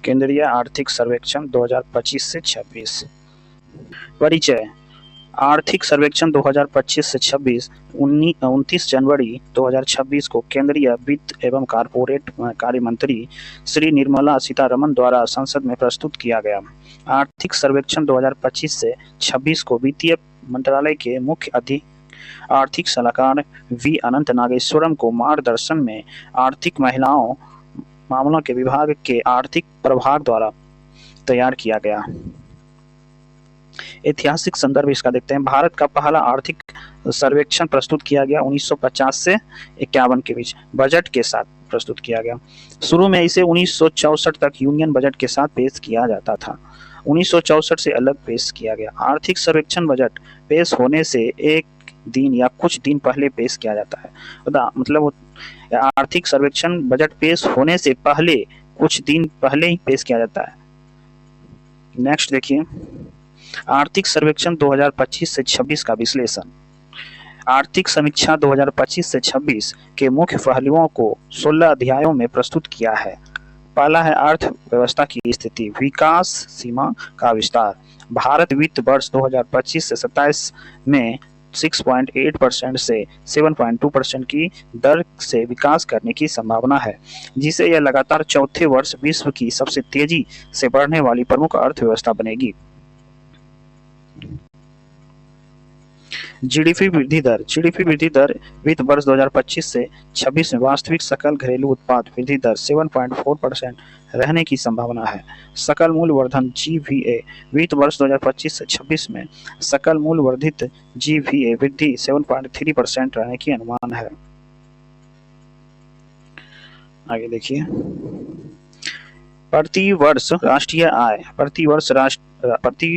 केंद्रीय आर्थिक सर्वेक्षण 2025 से 26। परिचय। आर्थिक सर्वेक्षण 2025 से 26 29 जनवरी 2026 को केंद्रीय वित्त एवं कॉर्पोरेट कार्य मंत्री श्री निर्मला सीतारमण द्वारा संसद में प्रस्तुत किया गया। आर्थिक सर्वेक्षण 2025 से 26 को वित्तीय मंत्रालय के मुख्य आर्थिक सलाहकार वी अनंत नागेश्वरम को मार्गदर्शन में आर्थिक मामलों के विभाग के आर्थिक प्रभाग द्वारा तैयार किया गया। ऐतिहासिक संदर्भ इसका देखते हैं। भारत का पहला आर्थिक सर्वेक्षण प्रस्तुत किया गया 1950 से 51 के बीच बजट के साथ प्रस्तुत किया गया। शुरू में इसे 1964 तक यूनियन बजट के साथ पेश किया जाता था। 1964 से अलग पेश किया गया। आर्थिक सर्वेक्षण बजट पेश होने से एक दिन या कुछ दिन पहले पेश किया जाता है। मतलब आर्थिक सर्वेक्षण बजट पेश होने से पहले कुछ दिन पहले ही पेश किया जाता है। नेक्स्ट देखिए, आर्थिक सर्वेक्षण 2025 से 26 का विश्लेषण। आर्थिक समीक्षा 2025 से 26 के मुख्य पहलुओं को 16 अध्यायों में प्रस्तुत किया है। पहला है अर्थव्यवस्था की स्थिति, विकास सीमा का विस्तार। भारत वित्त वर्ष 2025 से 27 में 6.8% से 7.2% की दर से विकास करने की संभावना है, जिसे यह लगातार चौथे वर्ष विश्व की सबसे तेजी से बढ़ने वाली प्रमुख अर्थव्यवस्था बनेगी। जीडीपी वृद्धि दर वित्त वर्ष 2025 से 26 में वास्तविक सकल घरेलू उत्पाद वृद्धि दर 7.4% रहने की संभावना है। सकल मूल्य वर्धन जीवीए वित्त वर्ष 2025 से 26 में सकल मूल्य वर्धित जीवीए वृद्धि 7.3% रहने की अनुमान है। आगे देखिए, प्रति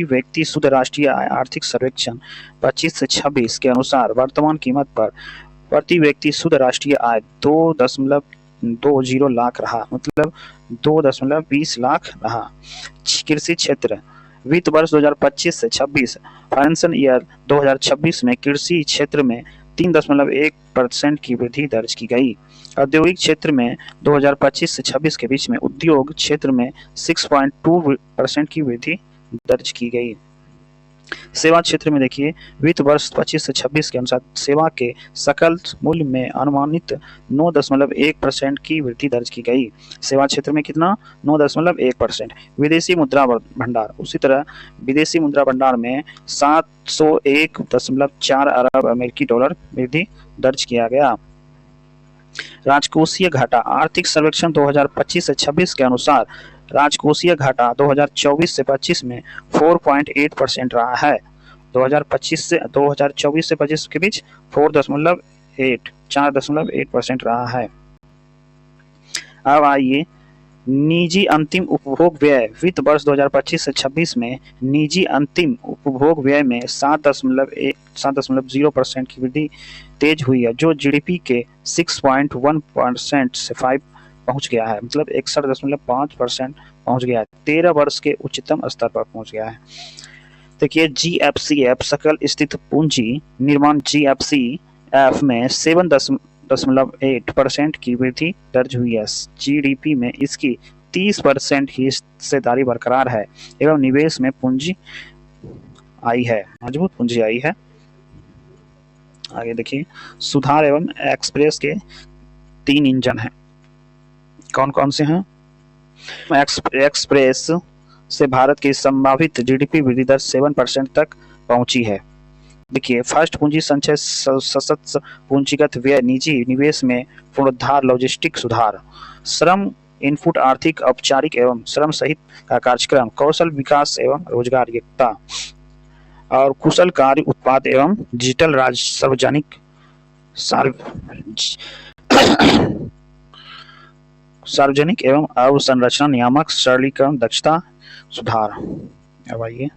व्यक्ति शुद्ध राष्ट्रीय आय आर्थिक सर्वेक्षण 25 से 26 के अनुसार वर्तमान कीमत पर प्रति व्यक्ति शुद्ध राष्ट्रीय आय 2.20 लाख रहा, मतलब 2.20 लाख रहा। कृषि क्षेत्र वित्त वर्ष 2025 से 26 फाइनेंशियल ईयर 2026 में कृषि क्षेत्र में 3.1% की वृद्धि दर्ज की गई। औद्योगिक क्षेत्र में 2025 से 26 के बीच में उद्योग क्षेत्र में 6.2% की वृद्धि दर्ज की गई। सेवा क्षेत्र में देखिए, वित्त वर्ष 25 से 26 के अनुसार सेवा के सकल मूल्य में अनुमानित 9.1% की वृद्धि दर्ज की गई। सेवा क्षेत्र में कितना? 9.1%। विदेशी मुद्रा भंडार, उसी तरह विदेशी मुद्रा भंडार में 701.4 अरब अमेरिकी डॉलर वृद्धि दर्ज किया गया। राजकोषीय घाटा आर्थिक सर्वेक्षण 2025 से 26 के अनुसार राजकोषीय घाटा 2024 से 25 में 4.8% रहा है। 2024 से 25 के बीच 4.8% रहा है। अब आइए निजी अंतिम उपभोग व्यय वित्त वर्ष 2025 से 26 में निजी अंतिम उपभोग व्यय में 7.0% की वृद्धि तेज हुई है, जो जीडीपी के 6.1% से 5 पहुंच गया है, मतलब 61.5% पहुंच गया है। 13 वर्ष के उच्चतम स्तर पर पहुंच गया है। देखिए, जीएफसीएफ सकल स्थित पूंजी निर्माण जीएफसीएफ में 7.8% की वृद्धि दर्ज हुई है। जीडीपी में इसकी 30% की हिस्सेदारी बरकरार है एवं निवेश में पूंजी आई है, मजबूत पूंजी आई है। आगे देखिए, सुधार एवं एक्सप्रेस के 3 इंजन हैं। कौन कौन से हैं? एक्सप्रेस से भारत की संभावित जीडीपी वृद्धि दर 7% तक पहुंची है। देखिए, फर्स्ट पूंजी संचय, सशक्त पूंजीगत व्यय, निजी निवेश में पुनरुद्धार, लॉजिस्टिक सुधार, श्रम इनपुट, आर्थिक औपचारिक एवं श्रम सहित का कार्यक्रम, कौशल विकास एवं रोजगारिता और कुशल कार्य उत्पाद एवं डिजिटल राज, सार्वजनिक एवं अवसंरचना नियामक सरलीकरण, दक्षता सुधार। अब आइए,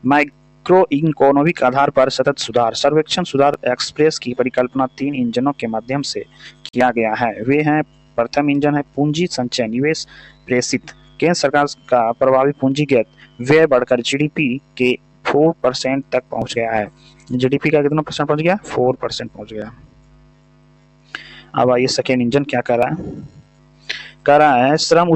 माइक्रो इकोनॉमिक आधार पर सतत सुधार। सर्वेक्षण सुधार एक्सप्रेस की परिकल्पना 3 इंजनों के माध्यम से किया गया है। वे हैं, प्रथम इंजन है पूंजी संचय, निवेश प्रेषित। केंद्र सरकार का प्रभावी पूंजीगत व्यय बढ़कर जीडीपी के 4% तक पहुंच गया है। जीडीपी का कितना परसेंट पहुंच गया? 4% पहुंच गया। अब आइए, सेकेंड इंजन क्या कर रहा है? कह रहा है श्रम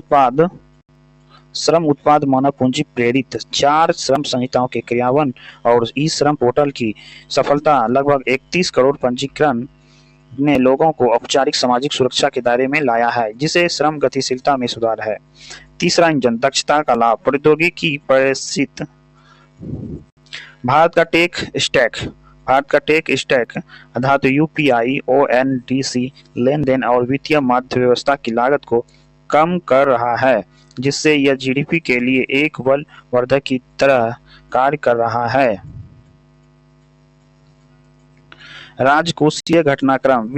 उत्पाद मानव पूंजी प्रेरित 4 श्रम संहिताओं के क्रियान्वयन और ई श्रम पोर्टल की सफलता लगभग 31 करोड़ पंजीकरण ने लोगों को औपचारिक सामाजिक सुरक्षा के दायरे में लाया है, जिसे श्रम गतिशीलता में सुधार है। तीसरा इंजन दक्षता का लाभ, प्रौद्योगिकी प्रेषित भारत का टेक स्टैक अर्थात यूपीआई, ओएनडीसी लेन देन और वित्तीय मध्य व्यवस्था की लागत को कम कर रहा है, जिससे यह जीडीपी के लिए एक बल वर्धक की तरह कार्य कर रहा है। राजकोषीय घटनाक्रम,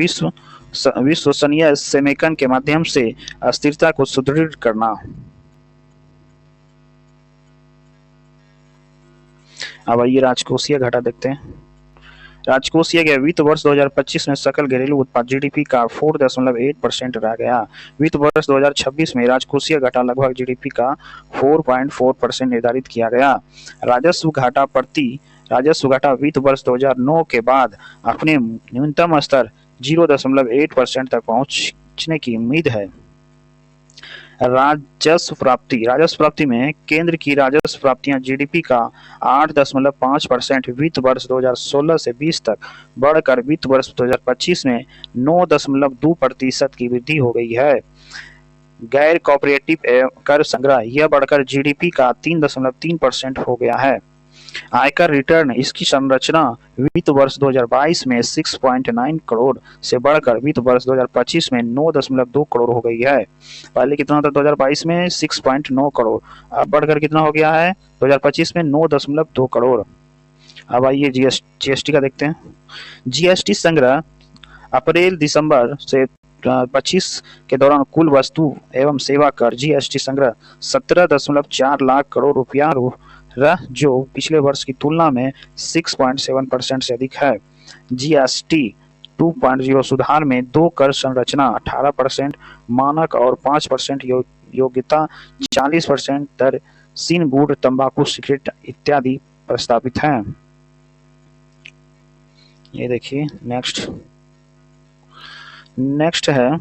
विश्वसनीय समेकन के माध्यम से अस्थिरता को सुदृढ़ करना। अब आइए राजकोषीय घाटा देखते हैं। राजकोषीय के वित्त वर्ष 2025 में सकल घरेलू उत्पाद जीडीपी का 4.8% रह गया। वित्त वर्ष 2026 में राजकोषीय घाटा लगभग जीडीपी का 4.4% निर्धारित किया गया। राजस्व घाटा वित्त वर्ष 2009 के बाद अपने न्यूनतम स्तर 0.8% तक पहुंचने की उम्मीद है। राजस्व प्राप्ति में केंद्र की राजस्व प्राप्तियां जीडीपी का 8.5% वित्त वर्ष 2016 से 20 तक बढ़कर वित्त वर्ष 2025 में 9.2% की वृद्धि हो गई है। गैर कॉर्पोरेटिव कर संग्रह यह बढ़कर जीडीपी का 3.3% हो गया है। आयकर रिटर्न, इसकी संरचना वित्त वर्ष 2022 में 6.9 करोड़ से बढ़कर वित्त वर्ष 2025 में 9.2 करोड़ हो गई है। पहले कितना था 2022 में 6.9 करोड़, अब बढ़कर कितना हो गया है 2025 में 9.2 करोड़। अब आइए जीएसटी का देखते हैं। जीएसटी संग्रह अप्रैल दिसंबर से 25 के दौरान कुल वस्तु एवं सेवा कर जीएसटी संग्रह 17.4 लाख करोड़ रुपया जो पिछले वर्ष की तुलना में 6.7% से अधिक है। जीएसटी 2.0 सुधार में 2 कर संरचना 18%, मानक और 5% योग्यता 40% दर सीन गुड़, तंबाकू, सिगरेट इत्यादि प्रस्तावित हैं। ये देखिए नेक्स्ट है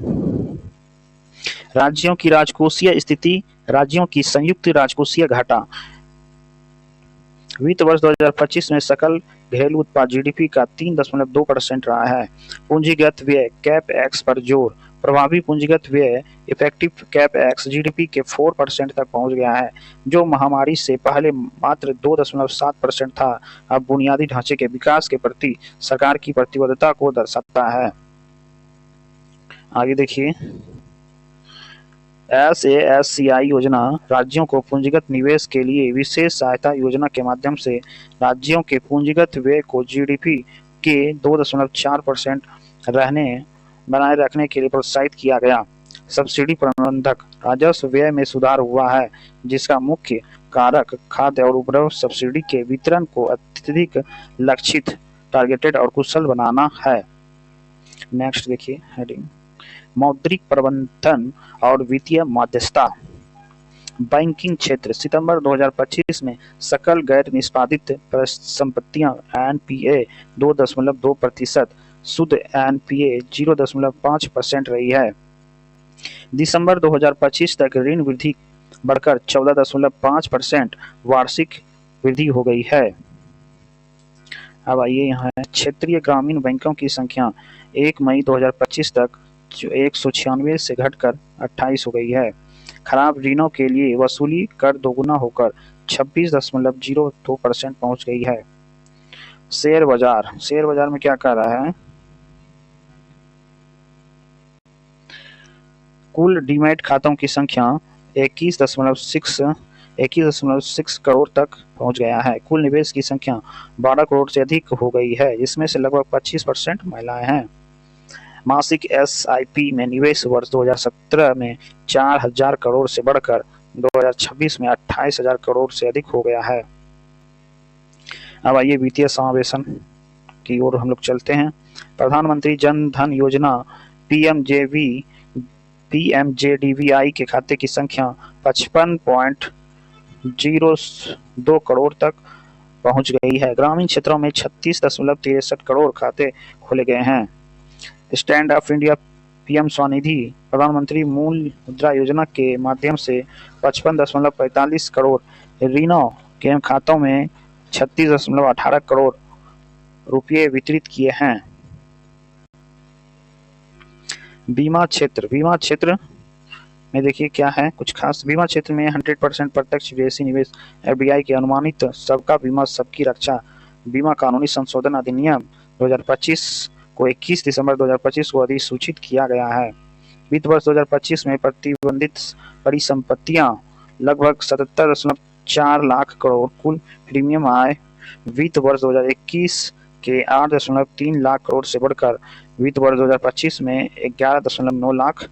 राज्यों की राजकोषीय स्थिति, राज्यों की संयुक्त राजकोषीय घाटा। वित्त वर्ष 2025 में सकल घरेलू उत्पाद जीडीपी का 3.2% रहा है। पूंजीगत व्यय कैप एक्स पर जोर, प्रभावी पूंजीगत व्यय इफेक्टिव कैप एक्स जीडीपी के 4% तक पहुंच गया है, जो महामारी से पहले मात्र 2.7% था। अब बुनियादी ढांचे के विकास के प्रति सरकार की प्रतिबद्धता को दर्शाता है। आगे देखिए, SASCI योजना राज्यों को पूंजीगत निवेश के लिए विशेष सहायता योजना के माध्यम से राज्यों के पूंजीगत व्यय को जीडीपी के 2.4% बनाए रखने के लिए प्रोत्साहित किया गया। सब्सिडी प्रबंधक राजस्व व्यय में सुधार हुआ है, जिसका मुख्य कारक खाद्य और उपद्रव सब्सिडी के वितरण को अत्यधिक लक्षित, टारगेटेड और कुशल बनाना है। नेक्स्ट देखिए हेडिंग, मौद्रिक प्रबंधन और वित्तीय मध्यस्थता। बैंकिंग क्षेत्र, सितंबर 2025 में सकल गैर निष्पादित परिसंपत्तियां एनपीए 2.2%, शुद्ध एनपीए 0.5% रही है। दिसंबर 2025 तक ऋण वृद्धि बढ़कर 14.5% वार्षिक वृद्धि हो गई है। अब आइए यहाँ क्षेत्रीय ग्रामीण बैंकों की संख्या 1 मई 2025 तक 196 से घटकर 28 हो गई है। खराब ऋणों के लिए वसूली कर दोगुना होकर 26.02% पहुंच गई है। शेयर बाजार में क्या कर रहा है, कुल डीमैट खातों की संख्या 21.6 करोड़ तक पहुंच गया है। कुल निवेश की संख्या 12 करोड़ से अधिक हो गई है, जिसमें से लगभग 25% महिलाएं हैं। मासिक एसआईपी में निवेश वर्ष 2017 में 4,000 करोड़ से बढ़कर 2026 में 28,000 करोड़ से अधिक हो गया है। अब आइए वित्तीय समावेशन की ओर हम लोग चलते हैं। प्रधानमंत्री जन धन योजना पीएमजेडीवीआई के खाते की संख्या 55.02 करोड़ तक पहुंच गई है। ग्रामीण क्षेत्रों में 36.63 करोड़ खाते खोले गए हैं। Stand up India PM Svanidhi प्रधानमंत्री मूल मुद्रा योजना के माध्यम से 55.45 करोड़ ऋणों के खातों में 36.18 करोड़ रुपये वितरित किए हैं। बीमा क्षेत्र में देखिए क्या है कुछ खास। बीमा क्षेत्र में 100% प्रत्यक्ष विदेशी निवेश एफडीआई के अनुमानित सबका बीमा सबकी रक्षा बीमा कानूनी संशोधन अधिनियम 2025 को 21 दिसंबर 2025 को अधिसूचित किया गया है। वित्त वर्ष 2025 में प्रतिबंधित परिसंपत्तियां लगभग 77.4 लाख करोड़ कुल प्रीमियम आय वित्त वर्ष 2021 के 8.3 लाख करोड़ से बढ़कर वित्त वर्ष 2025 में 11.9 लाख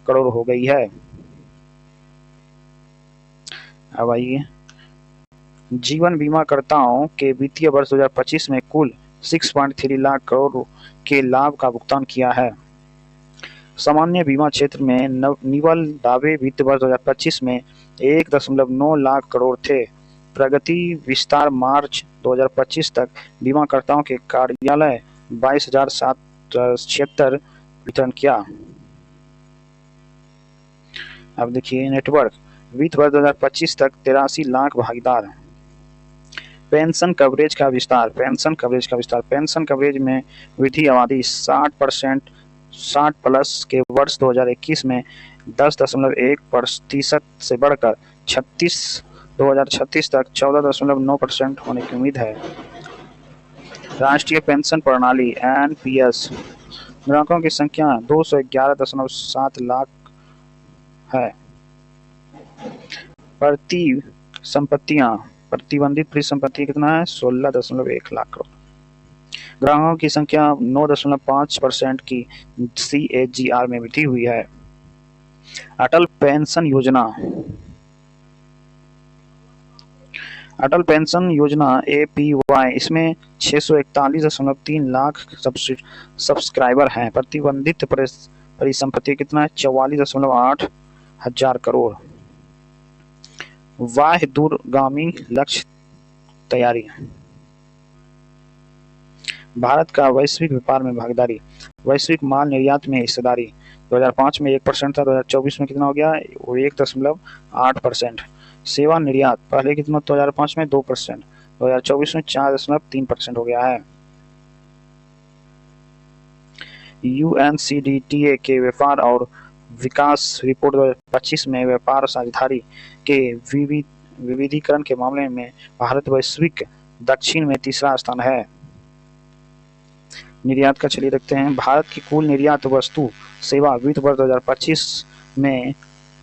करोड़ हो गई है। अब आइए जीवन बीमाकर्ताओं के वित्तीय वर्ष 2025 में कुल 6.3 लाख करोड़ के लाभ का भुगतान किया है। सामान्य बीमा क्षेत्र में निवल दावे वित्त वर्ष 2025 में 1.9 लाख करोड़ थे। प्रगति विस्तार मार्च 2025 तक बीमाकर्ताओं के कार्यालय 22,776 वितरण किया। अब देखिए नेटवर्क वित्त वर्ष 2025 तक 83 लाख भागीदार। पेंशन कवरेज का विस्तार पेंशन कवरेज में वृद्धि आबादी 60 प्लस के वर्ष 2021 में 10.1% से बढ़कर 2036 तक 14.9% होने की उम्मीद है। राष्ट्रीय पेंशन प्रणाली एनपीएस ग्राहकों की संख्या 211.7 लाख है। प्रतिबंधित परिसंपत्ति कितना है 16.1 लाख करोड़। ग्राहकों की संख्या 9.5% की CAGR में वृद्धि हुई है। अटल पेंशन योजना APY इसमें 641.3 लाख सब्सक्राइबर हैं। प्रतिबंधित परिसंपत्ति कितना है 44.8 हजार करोड़। वाह दूरगामी लक्ष्य तैयारी। भारत का वैश्विक व्यापार में भागीदारी। वैश्विक माल निर्यात में हिस्सेदारी 2005 में 1% था, 2024 में कितना हो गया वो 1.8%। सेवा निर्यात पहले कितना 2005 में 2%, 2024 में 4.3% हो गया है। UNCDTA के व्यापार और विकास रिपोर्ट 2025 में व्यापार साझेदारी के विविधीकरण के मामले में भारत वैश्विक दक्षिण में तीसरा स्थान है। निर्यात का चलिए देखते हैं। भारत की कुल निर्यात वस्तु सेवा वित्त वर्ष 2025 में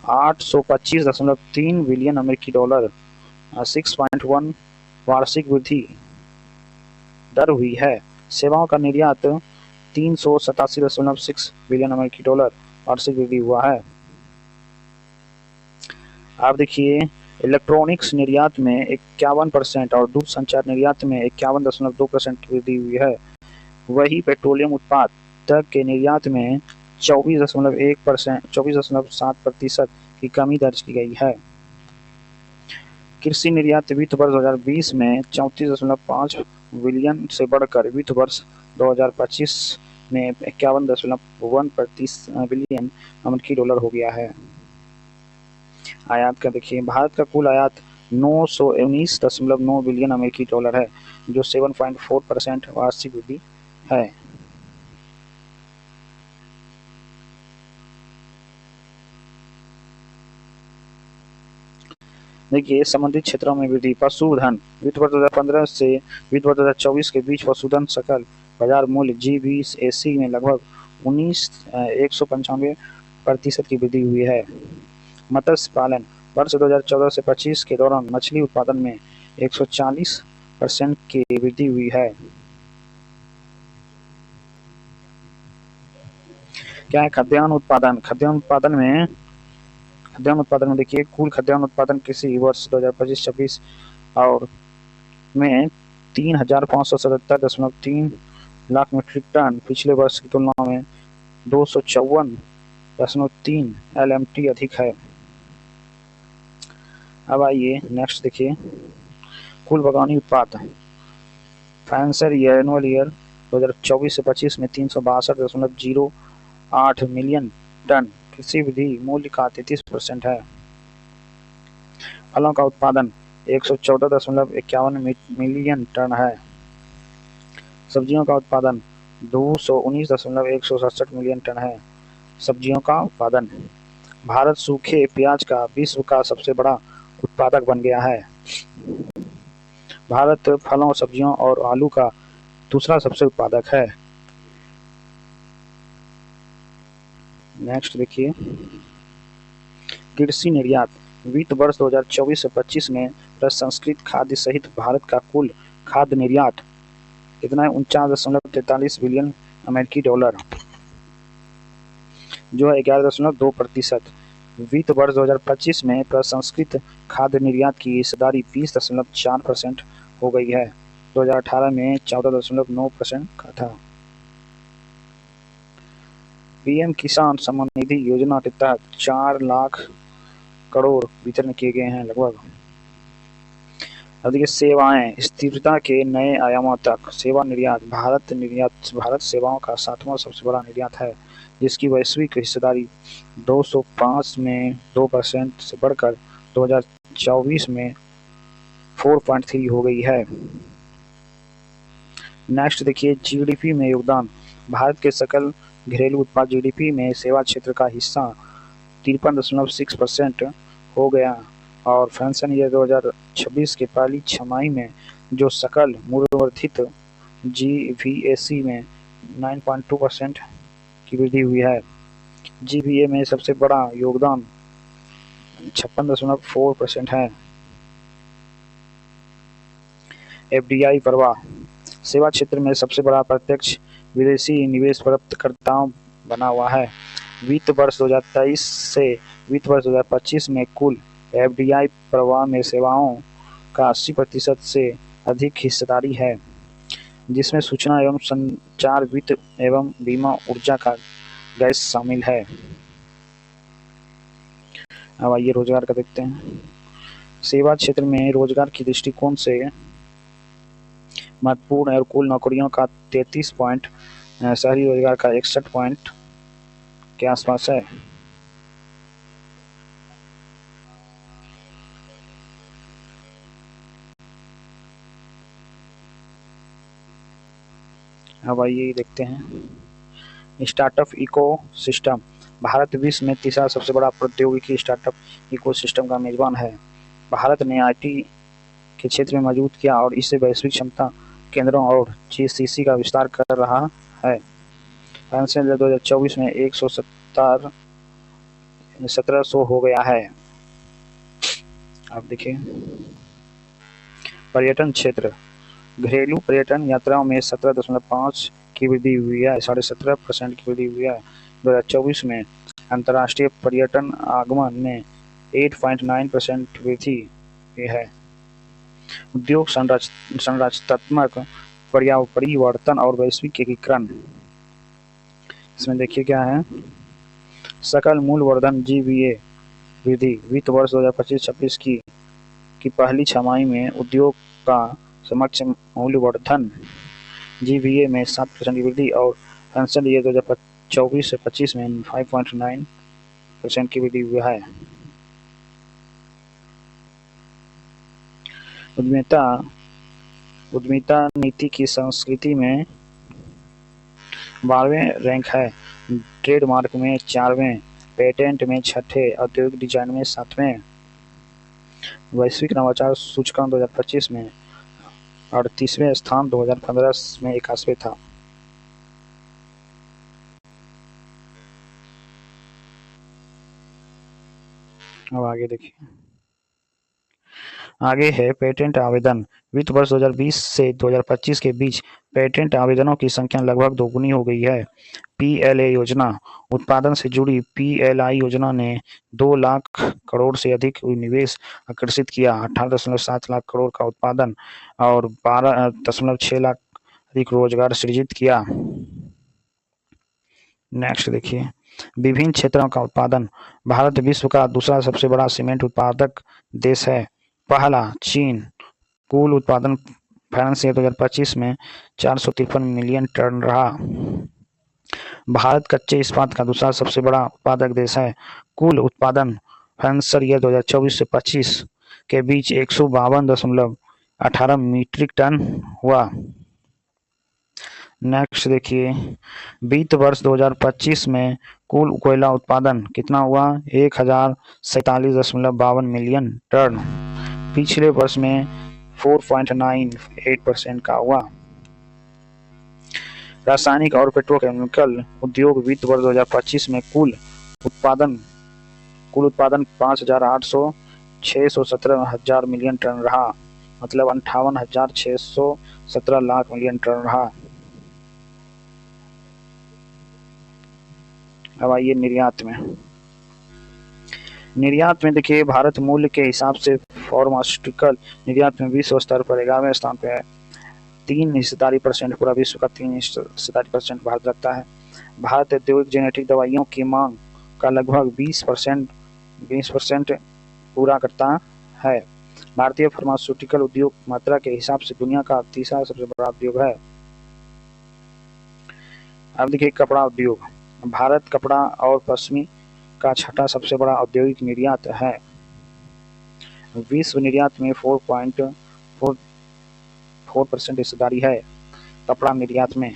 825.3 बिलियन अमेरिकी डॉलर 6.1 वार्षिक वृद्धि दर हुई है। सेवाओं का निर्यात 387.6 बिलियन अमेरिकी डॉलर वार्षिक वृद्धि हुआ है। आप देखिए इलेक्ट्रॉनिक्स निर्यात में 51% और दूरसंचार निर्यात में 51.2% वृद्धि हुई है। वही पेट्रोलियम उत्पाद के निर्यात में 24.7% की कमी दर्ज की गई है। कृषि निर्यात वित्त वर्ष 2020 में 34.5 बिलियन से बढ़कर वित्त वर्ष 2025 में 51.1 बिलियन अमेरिकी डॉलर हो गया है। आयात का देखिए भारत का कुल आयात 919.9 बिलियन अमेरिकी डॉलर है जो 7.4% वार्षिक वृद्धि है। देखिए संबंधित क्षेत्रों में वृद्धि। पशुधन वित्त वर्ष 2015 से वित्त वर्ष 2024 के बीच पशुधन सकल बाजार मूल्य GBAC में लगभग 195% की वृद्धि हुई है। मत्स्य पालन वर्ष 2014 से 25 के दौरान मछली उत्पादन में 140% की वृद्धि हुई है। क्या है खाद्यान्न उत्पादन में देखिए कुल खाद्यान्न उत्पादन कृषि वर्ष 2025-26 और में 3,577.3 लाख मीट्रिक टन पिछले वर्ष की तुलना में 254.3 LMT अधिक है। अब आइए नेक्स्ट देखिए कुल बागवानी उत्पाद फाइनेंशियल ईयर एनुअल ईयर 2024 से 25 में 362.08 मिलियन टन कृषि विधि मूल्य का 33% है। फलों का उत्पादन 114.51 मिलियन टन है। सब्जियों का उत्पादन 219.167 मिलियन टन है। सब्जियों का उत्पादन। भारत सूखे प्याज का विश्व का सबसे बड़ा उत्पादक बन गया है। भारत फलों, सब्जियों और आलू का दूसरा सबसे उत्पादक है। नेक्स्ट देखिए, कृषि निर्यात। वित्त वर्ष 2024 से 25 में प्रसंस्कृत खाद्य सहित भारत का कुल खाद्य निर्यात कितना है? 49.43 बिलियन अमेरिकी डॉलर, जो है 11.2%। वित्त वर्ष 2025 में प्रसंस्कृत खाद्य निर्यात की हिस्सेदारी 20.4% हो गई है। 2018 में 14.9% का था। पीएम किसान सम्मान निधि योजना के तहत 4 लाख करोड़ वितरण किए गए हैं लगभग। अब देखिए, सेवाएं स्थिरता के नए आयामों तक। सेवा निर्यात। भारत सेवाओं का 7वां सबसे बड़ा निर्यात है, जिसकी वैश्विक हिस्सेदारी 205 में 2% से बढ़कर 2024 में 4.3 हो गई है। नेक्स्ट देखिए, जीडीपी में योगदान। भारत के सकल घरेलू उत्पाद जीडीपी में सेवा क्षेत्र का हिस्सा 53.6% हो गया और फाइनेंशियल ईयर 2026 के पहली छमाही में जो सकल मूल्यवर्धित जीवीएसी में 9.2% की वृद्धि हुई है। जीवीए में सबसे बड़ा योगदान 56.4% है। एफडीआई प्रवाह। सेवा क्षेत्र में सबसे बड़ा प्रत्यक्ष विदेशी निवेश प्राप्तकर्ताओं बना हुआ है। वित्त वर्ष 2023 से वित्त वर्ष 2025 में कुल एफडीआई प्रवाह में सेवाओं का 80% से अधिक हिस्सेदारी है, जिसमें सूचना एवं संचार, वित्त एवं बीमा, ऊर्जा का गैस शामिल है। अब आइए रोजगार का देखते हैं। सेवा क्षेत्र में रोजगार की दृष्टिकोण से महत्वपूर्ण है और कुल नौकरियों का 33 पॉइंट, शहरी रोजगार का 61 पॉइंट के आसपास है। अब आइए देखते हैं स्टार्टअप इकोसिस्टम। भारत विश्व में तीसरा सबसे बड़ा प्रौद्योगिकी स्टार्टअप इकोसिस्टम का मेजबान है। भारत ने आईटी के क्षेत्र में मजबूत किया और इसे वैश्विक क्षमता केंद्रों और जीसीसी का विस्तार कर रहा है। फाइनेंशियल ईयर 2024 में 1700 हो गया है। आप देखिए, पर्यटन क्षेत्र। घरेलू पर्यटन यात्राओं में 17.5 की वृद्धि हुई है, 17.5% की वृद्धि हुई है। 2024 में अंतर्राष्ट्रीय पर्यटन आगमन में 8.9% वृद्धि हुई है। उद्योग संरचनात्मक परिवर्तन और वैश्विक एकीकरण। इसमें देखिए क्या है, सकल मूल्य वर्धन जीवीए वृद्धि। वित्त वर्ष 2025-26 की पहली छमाही में उद्योग का समक्ष मूल्यवर्धन जीवीए में 7% की वृद्धि और फाइनेंशियल ईयर 2024 से 25 में 5.9% की वृद्धि हुआ है। उद्यमिता नीति की संस्कृति में 12वें रैंक है, ट्रेडमार्क में 4वें, पेटेंट में 6ठे, औद्योगिक डिजाइन में 7वें। वैश्विक नवाचार सूचकांक 2025 में 38वें स्थान, 2015 में 81वें था। अब आगे देखिए, आगे है पेटेंट आवेदन। वित्त वर्ष 2020 से 2025 के बीच पेटेंट आवेदनों की संख्या लगभग दोगुनी हो गई है। पीएलए योजना। उत्पादन से जुड़ी पीएलआई योजना ने 2 लाख करोड़ से अधिक निवेश आकर्षित किया, 18.7 लाख करोड़ का उत्पादन और 12.6 लाख अधिक रोजगार सृजित किया। नेक्स्ट देखिए, विभिन्न क्षेत्रों का उत्पादन। भारत विश्व का दूसरा सबसे बड़ा सीमेंट उत्पादक देश है। पहला चीन। कुल उत्पादन फाइनेंस ईयर 2025 में 453 मिलियन टन रहा। भारत कच्चे इस्पात का दूसरा सबसे बड़ा उत्पादक देश है। कुल उत्पादन फाइनेंशियल ईयर 2024 से 25 के बीच 152.18 मीट्रिक टन हुआ। नेक्स्ट देखिए, वित्त वर्ष 2025 में कुल कोयला उत्पादन कितना हुआ? 1047.52 मिलियन टन। पिछले वर्ष में 4.98% का हुआ। रासायनिक और पेट्रोकेमिकल उद्योग वित्त वर्ष 2025 में कुल उत्पादन 5,800 मिलियन टन रहा, मतलब 58,617 लाख मिलियन टन रहा। अब आइए निर्यात में देखिए, भारत मूल्य के हिसाब से फार्मास्यूटिकल निर्यात में विश्व स्तर पर 11वें स्थान पर है। 3% पूरा विश्व का 3% भारत रखता है। भारत औद्योगिक जेनेटिक दवाइयों की मांग का लगभग 20% पूरा करता है। भारतीय फार्मास्यूटिकल उद्योग मात्रा के हिसाब से दुनिया का तीसरा सबसे बड़ा उद्योग है। अब देखिए, कपड़ा उद्योग। भारत कपड़ा और पश्चिमी का छठा सबसे बड़ा औद्योगिक निर्यात है। विश्व निर्यात में 4.4% हिस्सेदारी है कपड़ा निर्यात में।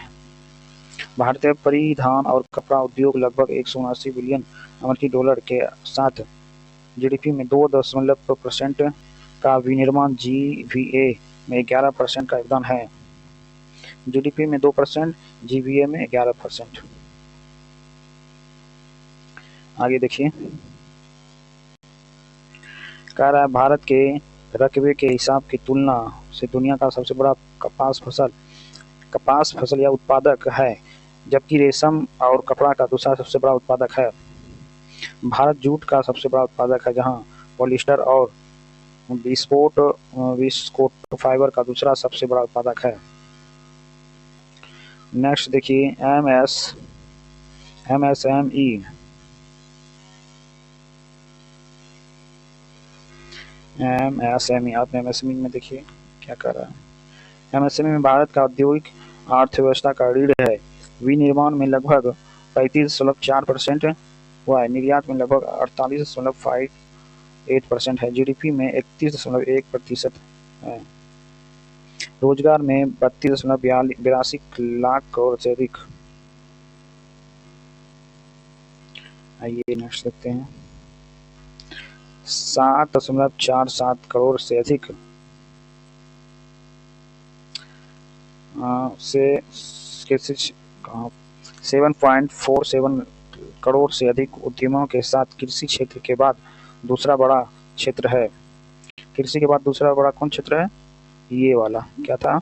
भारतीय परिधान और कपड़ा उद्योग लगभग 179 बिलियन अमेरिकी डॉलर के साथ जीडीपी में 2% का विनिर्माण जीवीए में 11% का योगदान है। जीडीपी में 2%, जीवीए में 11%। आगे देखिए, कह रहा है भारत के रकबे के हिसाब की तुलना से दुनिया का सबसे बड़ा कपास फसल या उत्पादक है, जबकि रेशम और कपड़ा का दूसरा सबसे बड़ा उत्पादक है। भारत जूट का सबसे बड़ा उत्पादक है, जहां पॉलिएस्टर और विस्कोट फाइबर का दूसरा सबसे बड़ा उत्पादक है। नेक्स्ट देखिए, एमएसएमई। आपने एमएसएमई में देखिए क्या कर रहा है। एमएसएमई में भारत का औद्योगिक अर्थव्यवस्था का रीढ़ है। विनिर्माण में लगभग 35.4% हुआ है। निर्यात में लगभग 48.58% है। जीडीपी में 31.1% है। रोजगार में 32.82 लाख करोड़ से अधिक। आइए नेक्स्ट देखते हैं। 7.47 करोड़ से अधिक से 7.47 करोड़ से अधिक उद्यमों के साथ कृषि क्षेत्र के बाद दूसरा बड़ा क्षेत्र है। कृषि के बाद दूसरा बड़ा कौन क्षेत्र है? ये वाला क्या था?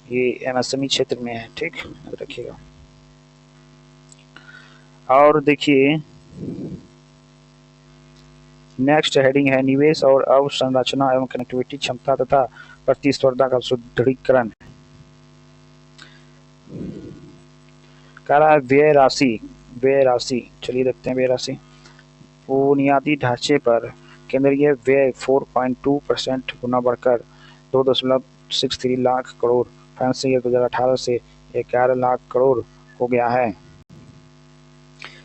ये एमएसएमई क्षेत्र में है। ठीक, याद रखिएगा। और देखिए, नेक्स्ट हेडिंग है निवेश और अवसंरचना एवं कनेक्टिविटी क्षमता तथा प्रतिस्पर्धा का सुदृढ़ीकरण। कह रहा है व्यय राशि। चलिए देखते हैं व्यय राशि। बुनियादी ढांचे पर केंद्रीय व्यय 4.2% गुना बढ़कर 2.63 लाख करोड़ फाइनेंशियल ईयर 2018 से 11 लाख करोड़ हो गया है,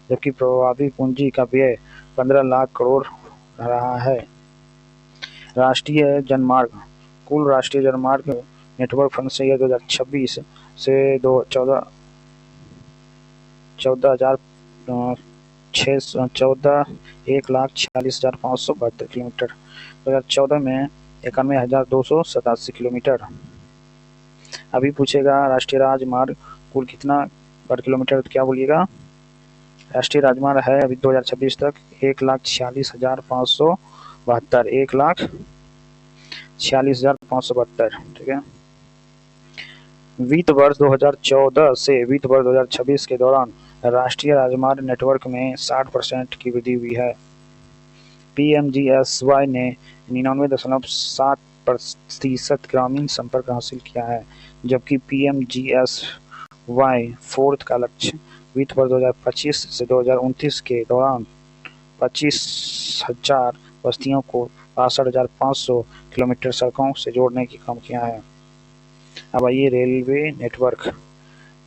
जबकि प्रभावी पूंजी का व्यय 15 लाख करोड़ रहा है। राष्ट्रीय जनमार्ग। कुल राष्ट्रीय जनमार्ग नेटवर्क फाइनेंशियल ईयर 2026 से 1,46,572 किलोमीटर। 2014 में 91,287 किलोमीटर। अभी पूछेगा राष्ट्रीय राजमार्ग कुल कितना पर किलोमीटर, तो क्या बोलिएगा? राष्ट्रीय राजमार्ग है अभी 2026 तक 1,46,572, 1,46,572। ठीक है। वित्त वर्ष 2014 से वित्त वर्ष 2026 के दौरान राष्ट्रीय राजमार्ग नेटवर्क में 60% की वृद्धि हुई है। पीएमजीएसवाई ने 99.7% ग्रामीण संपर्क हासिल किया है, जबकि पीएमजीएसवाई 4 का लक्ष्य वित्त वर्ष 2025 से 2029 के दौरान 25,000 बस्तियों को 62,500 किलोमीटर सड़कों से जोड़ने की काम किया है। अब आइए रेलवे नेटवर्क।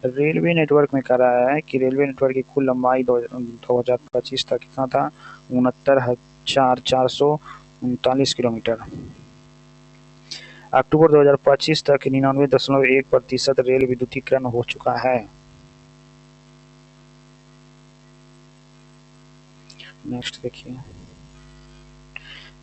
रेलवे नेटवर्क में कह रहा है कि रेलवे नेटवर्क की कुल लंबाई 2025 तक कितना था, 69,439 किलोमीटर। अक्टूबर 2025 तक 99.1% रेल विद्युतीकरण हो चुका है। नेक्स्ट देखिए,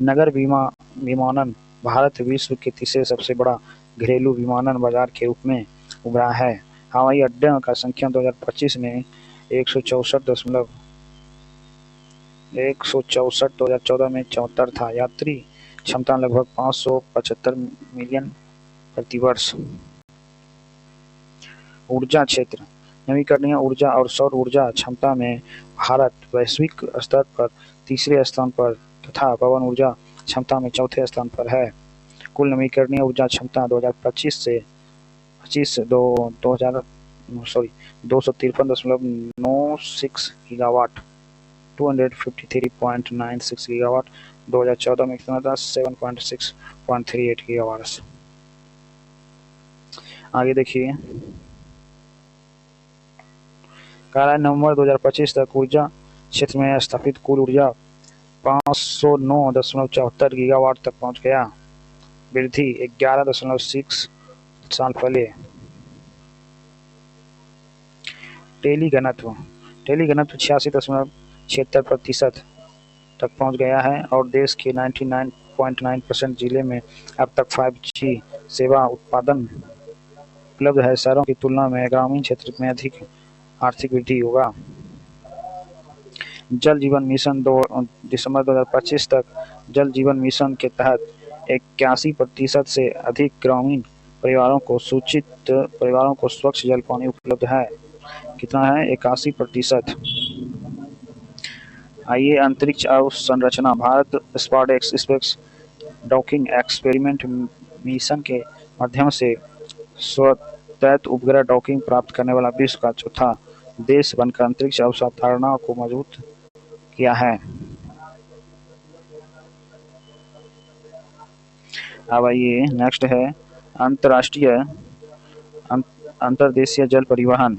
नगर विमानन भारत विश्व के तीसरे सबसे बड़ा घरेलू विमानन बाजार के रूप में उभरा है। हवाई अड्डों का संख्या 2025 में 2014 में 74 था। यात्री क्षमता लगभग 575 मिलियन प्रति वर्ष। ऊर्जा क्षेत्र, नवीकरणीय ऊर्जा और सौर ऊर्जा क्षमता में भारत वैश्विक स्तर पर तीसरे स्थान पर तथा पवन ऊर्जा क्षमता में चौथे स्थान पर है। कुल नवीकरणीय ऊर्जा क्षमता 2025 से 253.96 गीगावाट 253.96 गीगावाट 2014 में कितना था, 7.638 गीगावाट। आगे देखिए, नवंबर 2025 तक ऊर्जा क्षेत्र में स्थापित कुल ऊर्जा 509.74 गीगावाट तक पहुंच गया, वृद्धि 11.6 साल पहले। टेलीघनत्व 86.76% तक पहुंच गया है और देश के 99.9% जिले में अब तक 5G सेवा उत्पादन उपलब्ध है। शहरों की तुलना में ग्रामीण क्षेत्र में अधिक आर्थिक वृद्धि होगा। जल जीवन मिशन दिसंबर 2025 तक जल जीवन मिशन के तहत 81% से अधिक ग्रामीण परिवारों को स्वच्छ जल पानी उपलब्ध है। कितना है, 81%। आइए, अंतरिक्ष अवसंरचना Bharat space docking experiment mission के माध्यम से स्वायत्त उपग्रह डॉकिंग प्राप्त करने वाला विश्व का चौथा देश बनकर अंतरिक्ष अवधारणा को मजबूत किया है। अब आइए, नेक्स्ट है अंतर्देशीय जल परिवहन।